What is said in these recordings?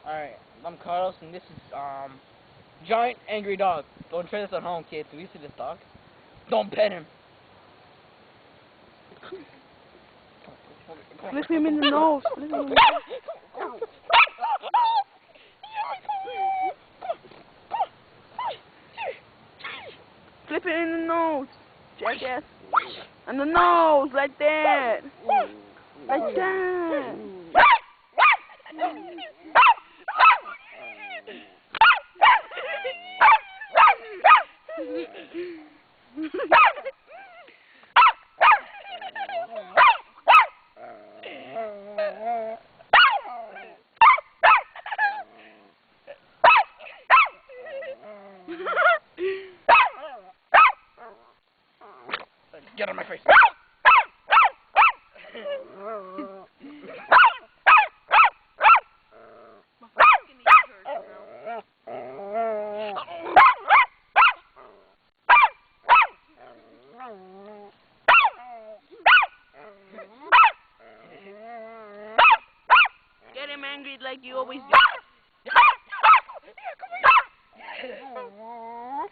Alright, I'm Carlos, and this is, Giant Angry Dog. Don't try this at home, kids. Have you seen this dog? Don't pet him. Flip him in the nose. Flip him in the nose. Flip it in the nose, jackass. On the nose, like that. Like that. Get on my face. Get him angry like you always do. Come on.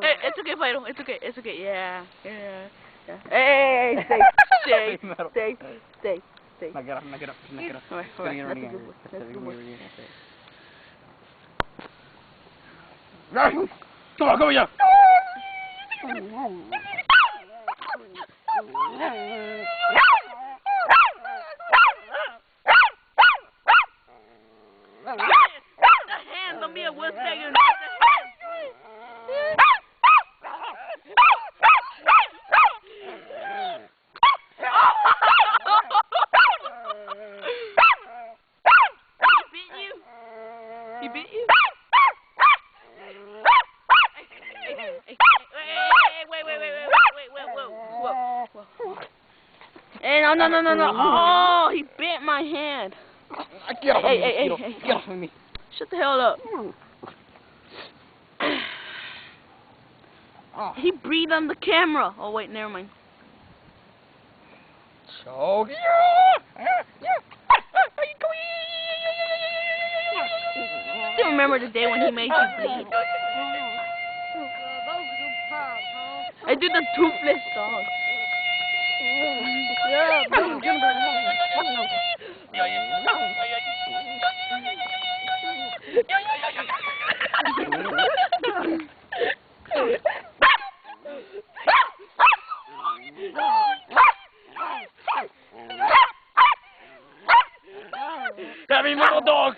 Hey, it's okay, Fido. It's okay. Yeah. Hey, stay. Now get up. Alright, that's a good one. Come on, here. The hand, don't be a wuss beggar. He beat you? Wait. Hey, no. Oh, he bit my hand. Get off Hey. Get off of me. Shut the hell up. Oh. He breathed on the camera. Oh, wait, never mind. So Still remember the day when he made you bleed. I did the toothless dog. Happy metal dog!